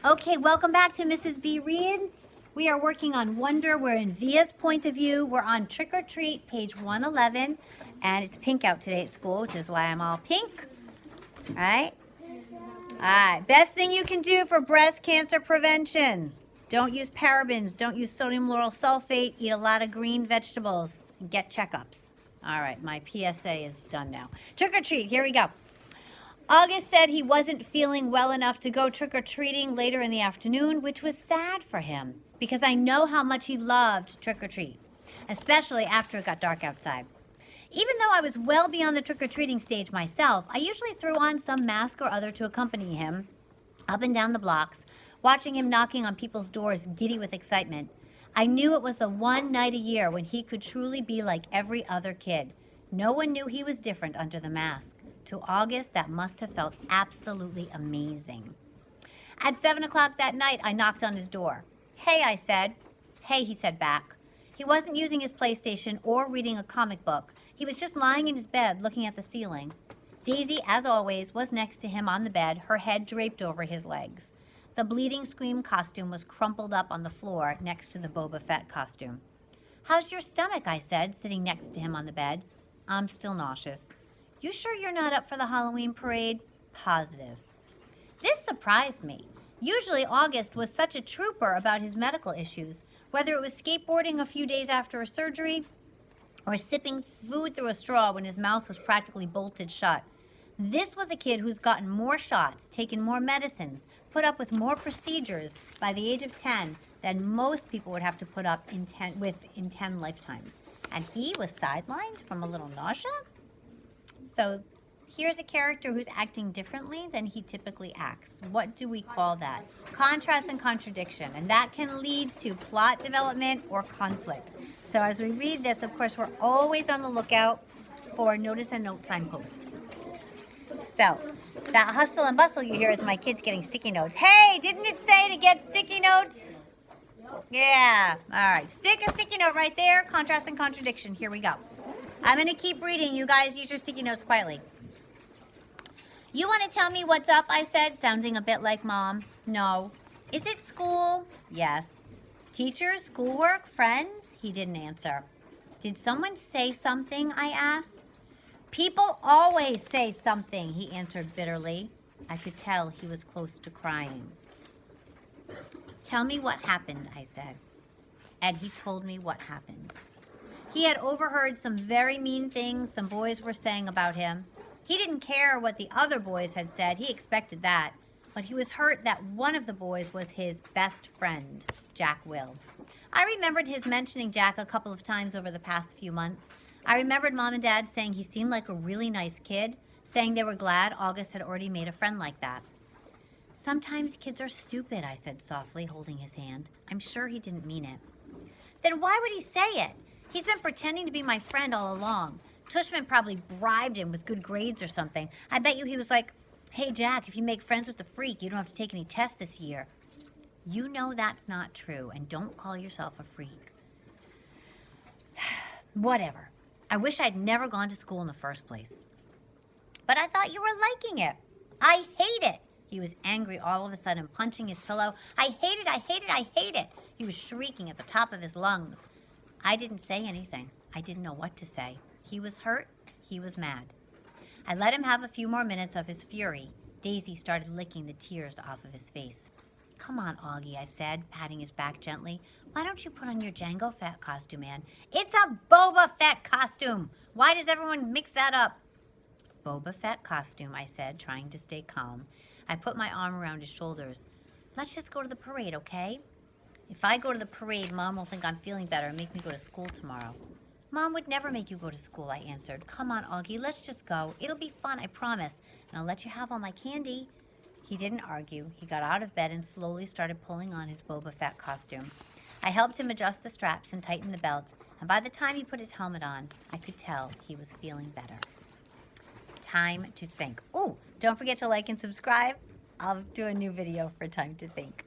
Okay, welcome back to Mrs. B Reads. We are working on Wonder. We're in Via's point of view. We're on Trick or Treat, page 111. And it's pink out today at school, which is why I'm all pink. All right? All right. Best thing you can do for breast cancer prevention. Don't use parabens. Don't use sodium lauryl sulfate. Eat a lot of green vegetables. And get checkups. All right. My PSA is done now. Trick or treat. Here we go. August said he wasn't feeling well enough to go trick-or-treating later in the afternoon, which was sad for him because I know how much he loved trick-or-treat, especially after it got dark outside. Even though I was well beyond the trick-or-treating stage myself, I usually threw on some mask or other to accompany him up and down the blocks, watching him knocking on people's doors, giddy with excitement. I knew it was the one night a year when he could truly be like every other kid. No one knew he was different under the mask. To August, that must have felt absolutely amazing. At 7 o'clock that night, I knocked on his door. Hey, I said. Hey, he said back. He wasn't using his PlayStation or reading a comic book. He was just lying in his bed looking at the ceiling. Daisy, as always, was next to him on the bed, her head draped over his legs. The bleeding Scream costume was crumpled up on the floor next to the Boba Fett costume. How's your stomach? I said, sitting next to him on the bed. I'm still nauseous. You sure you're not up for the Halloween parade? Positive. This surprised me. Usually August was such a trooper about his medical issues, whether it was skateboarding a few days after a surgery or sipping food through a straw when his mouth was practically bolted shut. This was a kid who's gotten more shots, taken more medicines, put up with more procedures by the age of 10 than most people would have to put up in 10 lifetimes. And he was sidelined from a little nausea? So here's a character who's acting differently than he typically acts. What do we call that? Contrast and contradiction. And that can lead to plot development or conflict. So as we read this, of course, we're always on the lookout for notice and note signposts. So that hustle and bustle you hear is my kids getting sticky notes. Hey, didn't it say to get sticky notes? Yeah. All right. Stick a sticky note right there. Contrast and contradiction. Here we go. I'm going to keep reading. You guys use your sticky notes quietly. You want to tell me what's up, I said, sounding a bit like Mom. No. Is it school? Yes. Teachers, schoolwork, friends? He didn't answer. Did someone say something? I asked. People always say something, he answered bitterly. I could tell he was close to crying. Tell me what happened, I said. And he told me what happened. He had overheard some very mean things some boys were saying about him. He didn't care what the other boys had said. He expected that. But he was hurt that one of the boys was his best friend, Jack Will. I remembered his mentioning Jack a couple of times over the past few months. I remembered Mom and Dad saying he seemed like a really nice kid, saying they were glad August had already made a friend like that. Sometimes kids are stupid, I said softly, holding his hand. I'm sure he didn't mean it. Then why would he say it? He's been pretending to be my friend all along. Tushman probably bribed him with good grades or something. I bet you he was like, hey, Jack, if you make friends with the freak, you don't have to take any tests this year. You know that's not true, and don't call yourself a freak. Whatever. I wish I'd never gone to school in the first place. But I thought you were liking it. I hate it. He was angry all of a sudden, punching his pillow. I hate it, I hate it, I hate it. He was shrieking at the top of his lungs. I didn't say anything. I didn't know what to say. He was hurt. He was mad. I let him have a few more minutes of his fury. Daisy started licking the tears off of his face. Come on, Augie, I said, patting his back gently. Why don't you put on your Jango Fett costume, Ann? It's a Boba Fett costume. Why does everyone mix that up? Boba Fett costume, I said, trying to stay calm. I put my arm around his shoulders. Let's just go to the parade, okay? If I go to the parade, Mom will think I'm feeling better and make me go to school tomorrow. Mom would never make you go to school, I answered. Come on, Augie, let's just go. It'll be fun, I promise. And I'll let you have all my candy. He didn't argue. He got out of bed and slowly started pulling on his Boba Fett costume. I helped him adjust the straps and tighten the belt. And by the time he put his helmet on, I could tell he was feeling better. Time to think. Ooh, don't forget to like and subscribe. I'll do a new video for Time to Think.